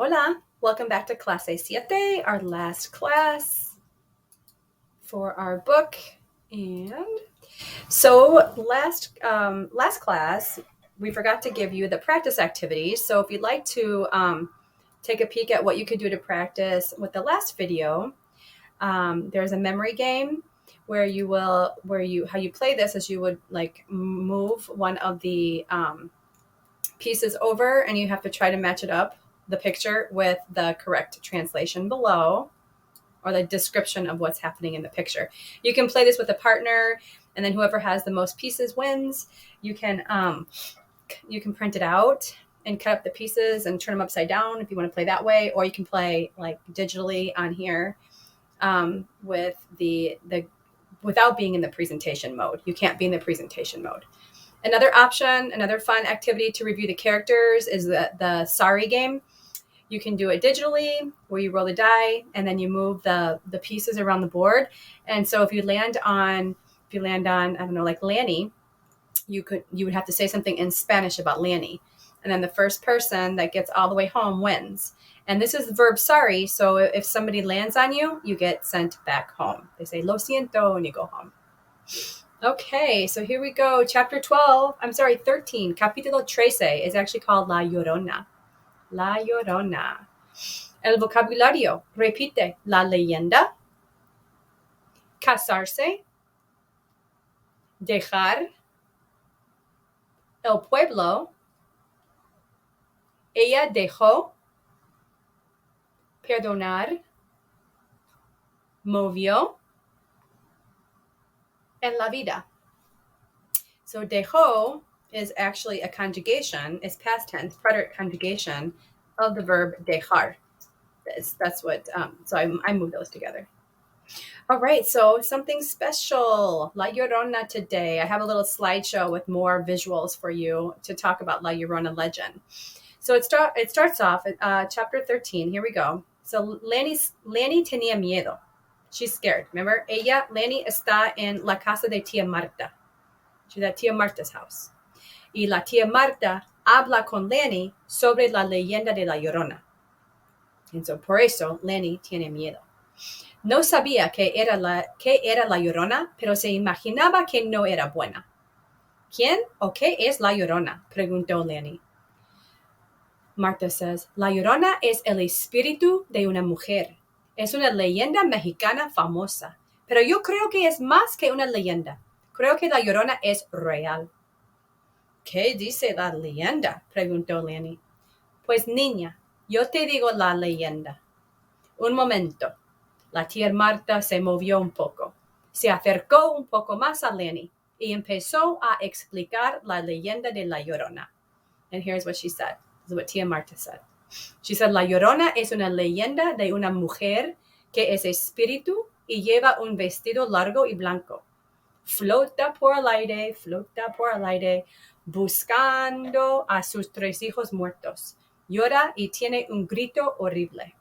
Hola, welcome back to Clase 7, our last class for our book. And so last class, we forgot to give you the practice activities. So if you'd like to take a peek at what you could do to practice with the last video, there's a memory game where how you play this is you would like move one of the pieces over and you have to try to match it up, the picture, with the correct translation below or the description of what's happening in the picture. You can play this with a partner, and then whoever has the most pieces wins. You can print it out and cut up the pieces and turn them upside down if you want to play that way, or you can play like digitally on here with the without being in the presentation mode. You can't be in the presentation mode. Another option, another fun activity to review the characters is the Sorry game. You can do it digitally where you roll the die and then you move the pieces around the board. And so if you land on, I don't know, like Laney, you would have to say something in Spanish about Laney. And then the first person that gets all the way home wins. And this is the verb sorry. So if somebody lands on you, you get sent back home. They say, lo siento, and you go home. Okay, so here we go. Chapter 13, capítulo 13 is actually called La Llorona. La Llorona. El vocabulario. Repite. La leyenda. Casarse. Dejar. El pueblo. Ella dejó. Perdonar. Movió. En la vida. So dejó is actually a conjugation, it's past tense, preterite conjugation of the verb dejar. That's what, so I moved those together. All right, so something special, La Llorona today. I have a little slideshow with more visuals for you to talk about La Llorona legend. So it starts off at chapter 13. Here we go. So Laney tenía miedo. She's scared. Remember, Laney está en la casa de tía Marta. She's at tía Marta's house. Y la tía Marta habla con Laney sobre la leyenda de la Llorona. And so por eso Laney tiene miedo. No sabía que era la Llorona, pero se imaginaba que no era buena. ¿Quién o qué es la Llorona? Preguntó Laney. Marta says, La Llorona es el espíritu de una mujer. Es una leyenda mexicana famosa, pero yo creo que es más que una leyenda. Creo que la Llorona es real. ¿Qué dice la leyenda? Preguntó Laney. Pues niña, yo te digo la leyenda. Un momento. La tía Marta se movió un poco. Se acercó un poco más a Laney y empezó a explicar la leyenda de la Llorona. And here's what she said. This is what tía Marta said. She said, La Llorona es una leyenda de una mujer que es espíritu y lleva un vestido largo y blanco. Flota por el aire, buscando a sus 3 hijos muertos. Llora y tiene un grito horrible.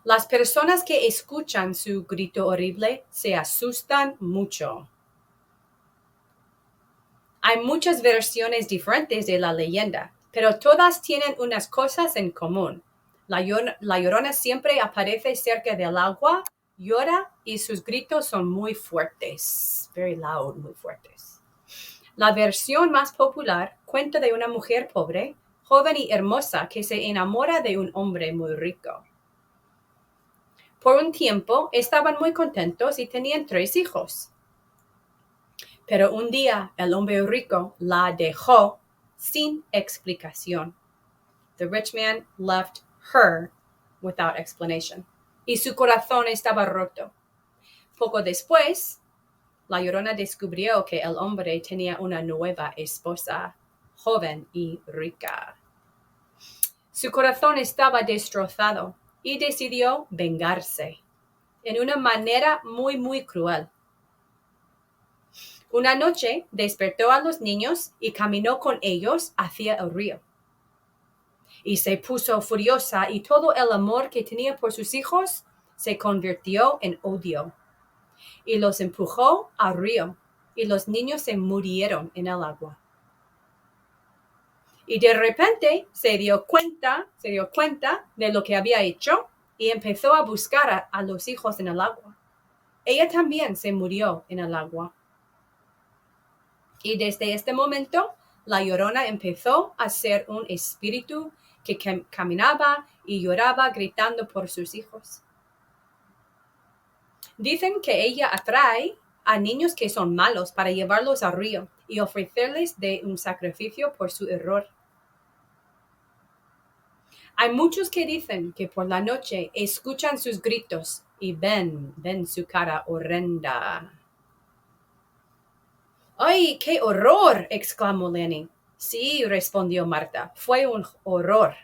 Las personas que escuchan su grito horrible se asustan mucho. Hay muchas versiones diferentes de la leyenda, pero todas tienen unas cosas en común. La Llorona siempre aparece cerca del agua, llora y sus gritos son muy fuertes. Very loud, muy fuertes. La versión más popular cuenta de una mujer pobre, joven y hermosa que se enamora de un hombre muy rico. Por un tiempo estaban muy contentos y tenían 3 hijos. Pero un día el hombre rico la dejó sin explicación. The rich man left her without explanation. Y su corazón estaba roto. Poco después, la Llorona descubrió que el hombre tenía una nueva esposa, joven y rica. Su corazón estaba destrozado y decidió vengarse en una manera muy, muy cruel. Una noche despertó a los niños y caminó con ellos hacia el río. Y se puso furiosa y todo el amor que tenía por sus hijos se convirtió en odio. Y los empujó al río y los niños se murieron en el agua. Y de repente se dio cuenta de lo que había hecho y empezó a buscar a los hijos en el agua. Ella también se murió en el agua. Y desde este momento, la Llorona empezó a ser un espíritu que caminaba y lloraba gritando por sus hijos. Dicen que ella atrae a niños que son malos para llevarlos al río y ofrecerles de un sacrificio por su error. Hay muchos que dicen que por la noche escuchan sus gritos y ven su cara horrenda. ¡Ay, qué horror! Exclamó Laney. Sí, respondió Marta, fue un horror.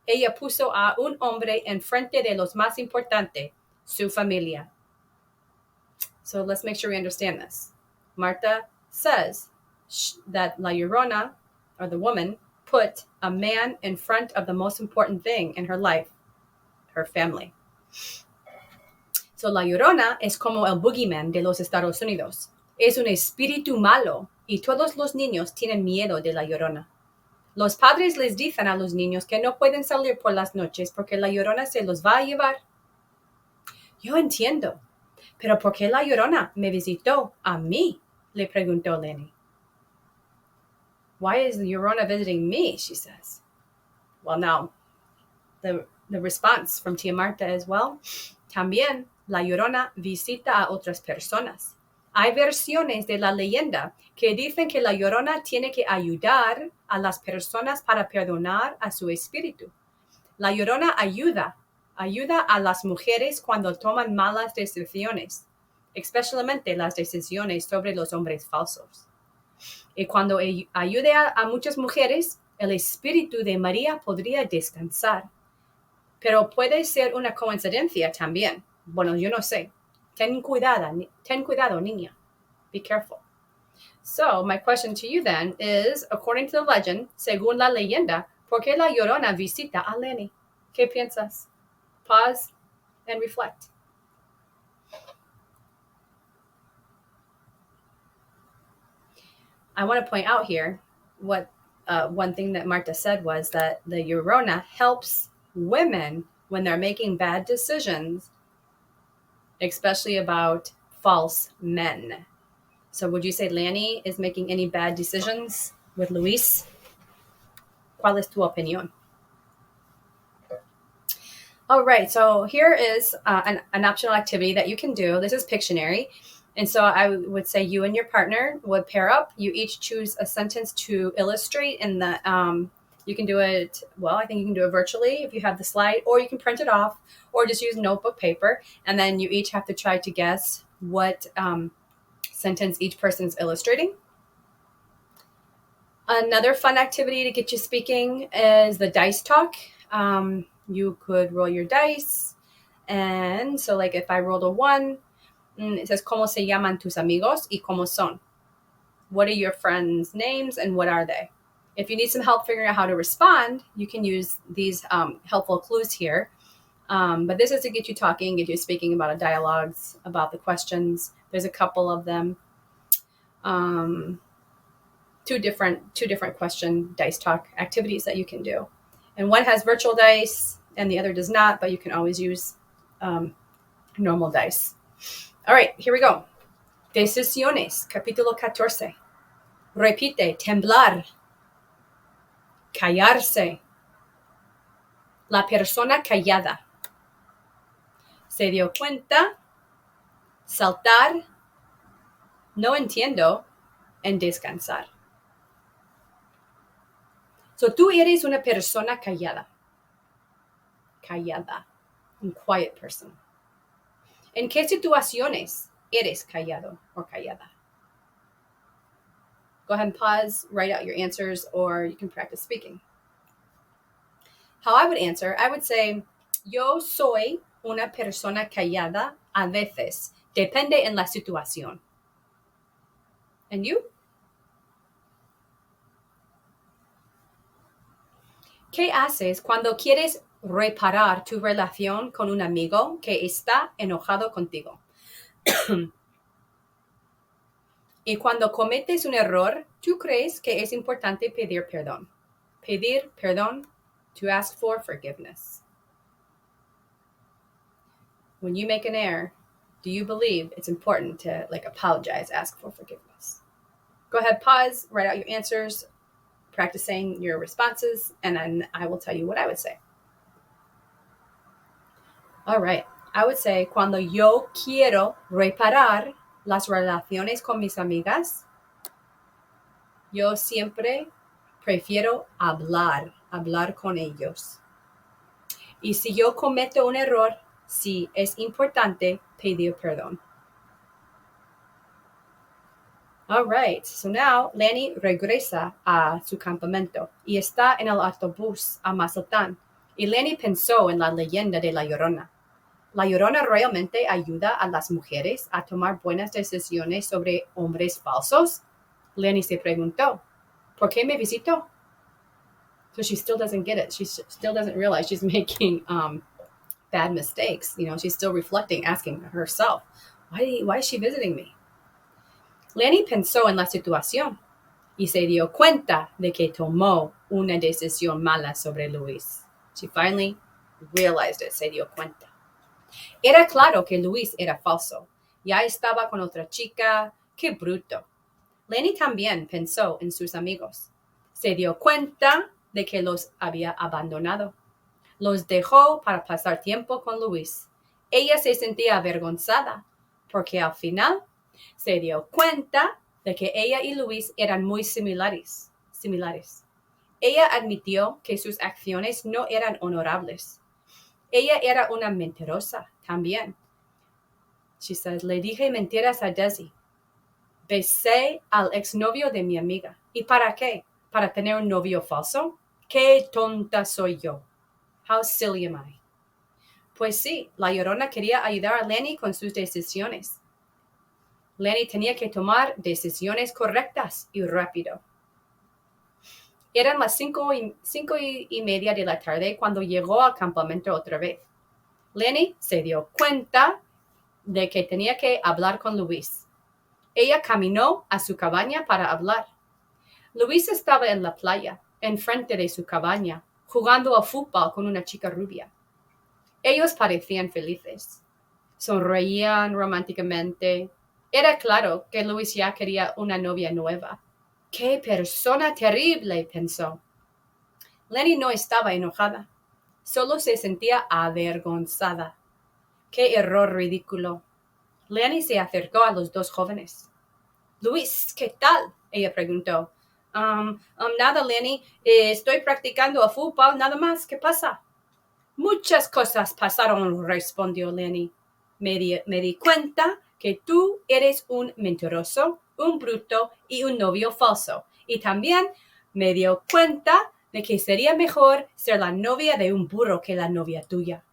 Ella puso a un hombre enfrente de los más importantes, su familia. So let's make sure we understand this. Marta says that La Llorona, or the woman, put a man in front of the most important thing in her life, her family. So La Llorona es como el boogeyman de los Estados Unidos. Es un espíritu malo y todos los niños tienen miedo de La Llorona. Los padres les dicen a los niños que no pueden salir por las noches porque La Llorona se los va a llevar. Yo entiendo, pero ¿por qué La Llorona me visitó a mí? Le preguntó Laney. Why is the Llorona visiting me? She says. Well, now, the response from Tia Marta as well. También La Llorona visita a otras personas. Hay versiones de la leyenda que dicen que La Llorona tiene que ayudar a las personas para perdonar a su espíritu. La Llorona ayuda a las mujeres cuando toman malas decisiones, especialmente las decisiones sobre los hombres falsos. Y cuando ayude a muchas mujeres, el espíritu de María podría descansar. Pero puede ser una coincidencia también. Bueno, yo no sé. Ten cuidado, niña. Be careful. So, my question to you then is, according to the legend, según la leyenda, ¿por qué la Llorona visita a Laney? ¿Qué piensas? Pause and reflect. I want to point out here what one thing that Marta said was that the Llorona helps women when they're making bad decisions, especially about false men. So would you say Laney is making any bad decisions with Luis? ¿Cuál es tu opinión? All right, so here is an optional activity that you can do. This is Pictionary. And so I would say you and your partner would pair up. You each choose a sentence to illustrate in the, you can do it, well, I think you can do it virtually if you have the slide, or you can print it off, or just use notebook paper. And then you each have to try to guess what sentence each person's illustrating. Another fun activity to get you speaking is the dice talk. You could roll your dice. And so like if I rolled a 1, it says, ¿Cómo se llaman tus amigos y cómo son? What are your friends' names and what are they? If you need some help figuring out how to respond, you can use these helpful clues here. But this is to get you talking, get you speaking about dialogues, about the questions. There's a couple of them. Two different question dice talk activities that you can do. And one has virtual dice and the other does not, but you can always use normal dice. All right, here we go. Decisiones, capítulo 14. Repite, temblar. Callarse. La persona callada. Se dio cuenta. Saltar. No entiendo. En descansar. So tú eres una persona callada. Callada. Un quiet person. ¿En qué situaciones eres callado o callada? Go ahead and pause, write out your answers, or you can practice speaking. How I would answer, I would say, yo soy una persona callada a veces. Depende en la situación. And you? ¿Qué haces cuando quieres reparar tu relación con un amigo que está enojado contigo? Y cuando cometes un error, ¿tú crees que es importante pedir perdón? pedir perdón, to ask for forgiveness. When you make an error, do you believe it's important to apologize, ask for forgiveness? Go ahead, pause, write out your answers, practice saying your responses, and then I will tell you what I would say. All right. I would say, cuando yo quiero reparar las relaciones con mis amigas, yo siempre prefiero hablar con ellos. Y si yo cometo un error, sí es importante pedir perdón. All right, so now Laney regresa a su campamento y está en el autobús a Mazatlan. Y Laney pensó en la leyenda de La Llorona. ¿La Llorona realmente ayuda a las mujeres a tomar buenas decisiones sobre hombres falsos? Laney se preguntó, ¿por qué me visitó? So she still doesn't get it. She still doesn't realize she's making bad mistakes. She's still reflecting, asking herself, why is she visiting me? Laney pensó en la situación y se dio cuenta de que tomó una decisión mala sobre Luis. She finally realized it, se dio cuenta. Era claro que Luis era falso. Ya estaba con otra chica. ¡Qué bruto! Laney también pensó en sus amigos. Se dio cuenta de que los había abandonado. Los dejó para pasar tiempo con Luis. Ella se sentía avergonzada porque al final se dio cuenta de que ella y Luis eran muy similares. Ella admitió que sus acciones no eran honorables. Ella era una mentirosa también. She says, le dije mentiras a Desi. Besé al exnovio de mi amiga. ¿Y para qué? ¿Para tener un novio falso? ¡Qué tonta soy yo! How silly am I? Pues sí, la Llorona quería ayudar a Laney con sus decisiones. Laney tenía que tomar decisiones correctas y rápido. Eran las 5:30 de la tarde cuando llegó al campamento otra vez. Laney se dio cuenta de que tenía que hablar con Luis. Ella caminó a su cabaña para hablar. Luis estaba en la playa, enfrente de su cabaña, jugando al fútbol con una chica rubia. Ellos parecían felices. Sonreían románticamente. Era claro que Luis ya quería una novia nueva. ¡Qué persona terrible!, pensó. Laney no estaba enojada. Solo se sentía avergonzada. ¡Qué error ridículo! Laney se acercó a los dos jóvenes. Luis, ¿qué tal?, ella preguntó. Nada, Laney. Estoy practicando el fútbol, nada más. ¿Qué pasa? Muchas cosas pasaron, respondió Laney. Me di cuenta que tú eres un mentiroso, un bruto y un novio falso. Y también me dio cuenta de que sería mejor ser la novia de un burro que la novia tuya.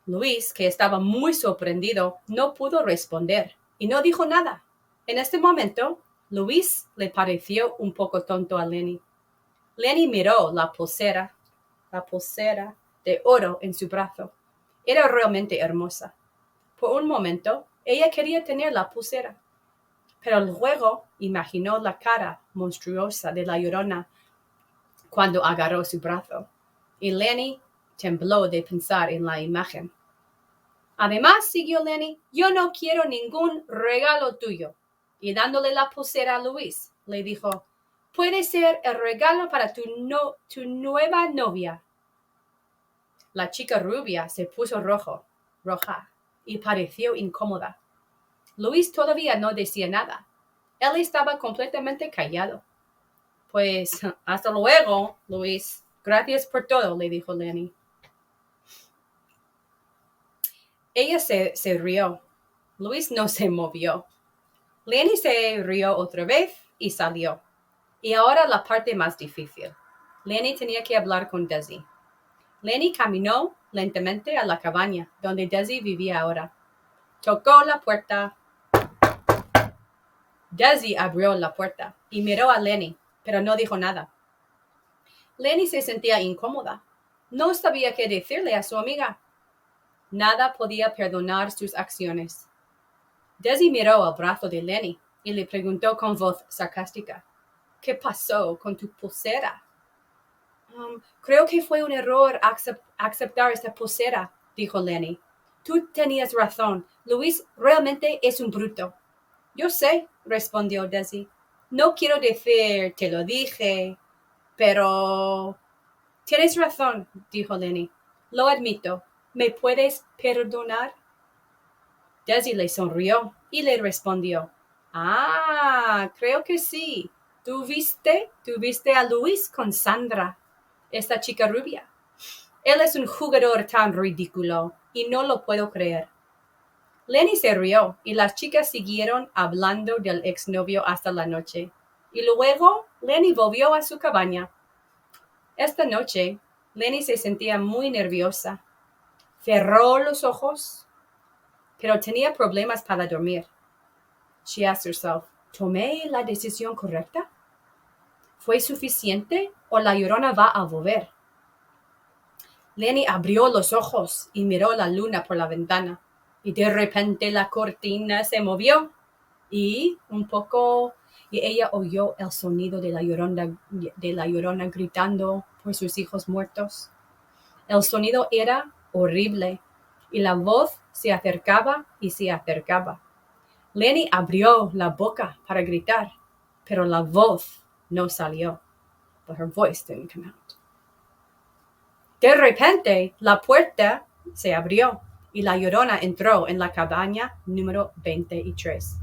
Luis, que estaba muy sorprendido, no pudo responder y no dijo nada. En este momento, Luis le pareció un poco tonto a Laney. Laney miró la pulsera de oro en su brazo. Era realmente hermosa. Por un momento, ella quería tener la pulsera, pero luego imaginó la cara monstruosa de la Llorona cuando agarró su brazo, y Laney tembló de pensar en la imagen. Además, siguió Laney, yo no quiero ningún regalo tuyo. Y dándole la pulsera a Luis, le dijo, puede ser el regalo para tu nueva novia. La chica rubia se puso roja, y pareció incómoda. Luis todavía no decía nada. Él estaba completamente callado. Pues, hasta luego, Luis. Gracias por todo, le dijo Laney. Ella se rió. Luis no se movió. Laney se rió otra vez y salió. Y ahora la parte más difícil. Laney tenía que hablar con Desi. Laney caminó lentamente a la cabaña donde Desi vivía ahora. Tocó la puerta. Desi abrió la puerta y miró a Laney, pero no dijo nada. Laney se sentía incómoda. No sabía qué decirle a su amiga. Nada podía perdonar sus acciones. Desi miró al brazo de Laney y le preguntó con voz sarcástica, ¿qué pasó con tu pulsera? Creo que fue un error aceptar esta pulsera, dijo Laney. Tú tenías razón. Luis realmente es un bruto. Yo sé, respondió Daisy. No quiero decir, te lo dije, pero... Tienes razón, dijo Laney. Lo admito. ¿Me puedes perdonar? Daisy le sonrió y le respondió. Creo que sí. ¿Tuviste a Luis con Sandra, esta chica rubia? Él es un jugador tan ridículo y no lo puedo creer. Laney se rió y las chicas siguieron hablando del exnovio hasta la noche. Y luego Laney volvió a su cabaña. Esta noche, Laney se sentía muy nerviosa. Cerró los ojos, pero tenía problemas para dormir. She asked herself, ¿tomé la decisión correcta? ¿Fue suficiente o la Llorona va a volver? Laney abrió los ojos y miró la luna por la ventana. Y de repente la cortina se movió y ella oyó el sonido de la Llorona gritando por sus hijos muertos. El sonido era horrible y la voz se acercaba y se acercaba. Laney abrió la boca para gritar, pero la voz no salió. But her voice didn't come out. De repente, la puerta se abrió y la Llorona entró en la cabaña número 23.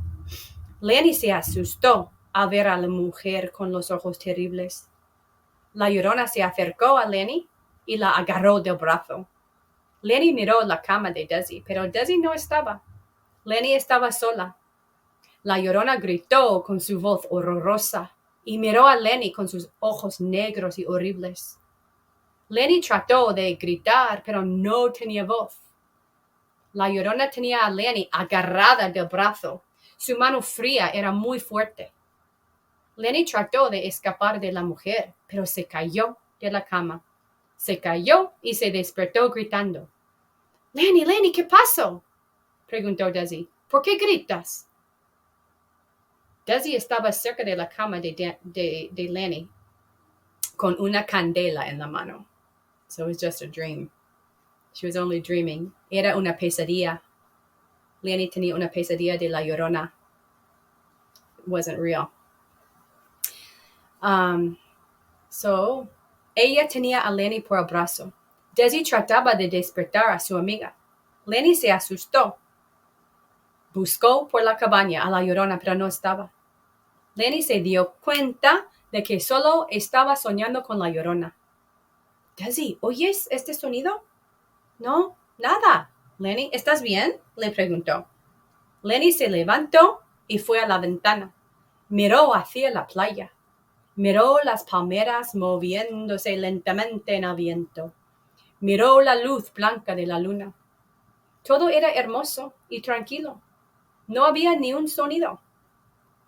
Laney se asustó al ver a la mujer con los ojos terribles. La Llorona se acercó a Laney y la agarró del brazo. Laney miró la cama de Daisy, pero Daisy no estaba. Laney estaba sola. La Llorona gritó con su voz horrorosa y miró a Laney con sus ojos negros y horribles. Laney trató de gritar, pero no tenía voz. La Llorona tenía a Laney agarrada del brazo. Su mano fría era muy fuerte. Laney trató de escapar de la mujer, pero se cayó de la cama. Se cayó y se despertó gritando. Laney, ¿qué pasó? Preguntó Daisy. ¿Por qué gritas? Daisy estaba cerca de la cama de Laney con una candela en la mano. So it was just a dream. She was only dreaming. Era una pesadilla. Laney tenía una pesadilla de la Llorona. It wasn't real. So, ella tenía a Laney por el brazo. Daisy trataba de despertar a su amiga. Laney se asustó. Buscó por la cabaña a la Llorona, pero no estaba. Laney se dio cuenta de que solo estaba soñando con la Llorona. Daisy, ¿oyes este sonido? No, nada. Laney, ¿estás bien? Le preguntó. Laney se levantó y fue a la ventana. Miró hacia la playa. Miró las palmeras moviéndose lentamente en el viento. Miró la luz blanca de la luna. Todo era hermoso y tranquilo. No había ni un sonido.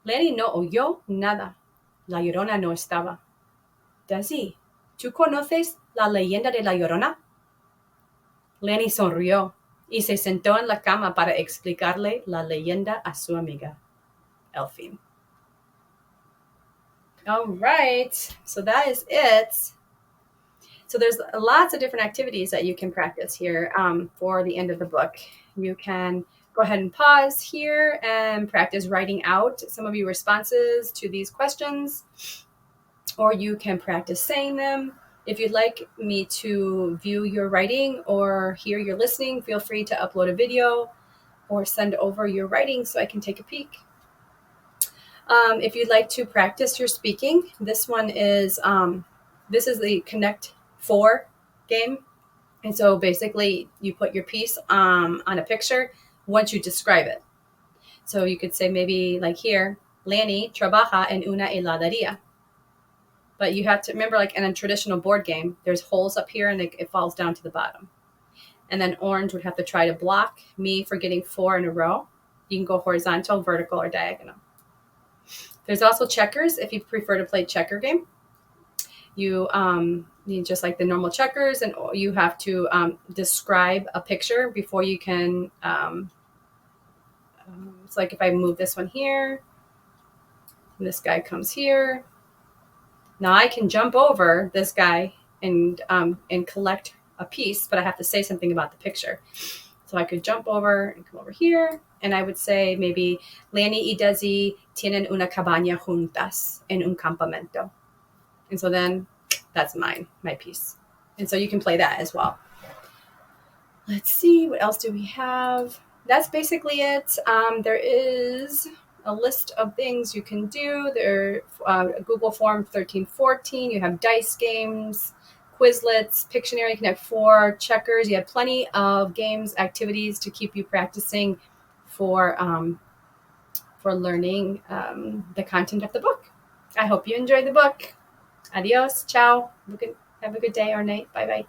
Laney no oyó nada. La Llorona no estaba. Daisy, ¿tú conoces la leyenda de la Llorona? Laney sonrió y se sentó en la cama para explicarle la leyenda a su amiga. El fin. All right, so that is it. So there's lots of different activities that you can practice here for the end of the book. You can go ahead and pause here and practice writing out some of your responses to these questions, or you can practice saying them. If you'd like me to view your writing or hear your listening, feel free to upload a video or send over your writing so I can take a peek. If you'd like to practice your speaking, this is the Connect 4 game. And so basically you put your piece on a picture once you describe it. So you could say maybe like here, Laney trabaja en una heladería. But you have to remember, like in a traditional board game, there's holes up here and it falls down to the bottom. And then orange would have to try to block me for getting 4 in a row. You can go horizontal, vertical, or diagonal. There's also checkers if you prefer to play checker game. You just like the normal checkers, and you have to describe a picture before you can. It's like if I move this one here, and this guy comes here, Now I can jump over this guy and collect a piece, but I have to say something about the picture. So I could jump over and come over here, and I would say maybe Laney y Desi tienen una cabaña juntas en un campamento. And so then that's my piece. And so you can play that as well. Let's see, what else do we have? That's basically it. There is a list of things you can do. There, Google Form 1314. You have dice games, Quizlets, Pictionary. You can have 4 checkers. You have plenty of games, activities to keep you practicing for learning the content of the book. I hope you enjoyed the book. Adios. Ciao. Have a good day or night. Bye-bye.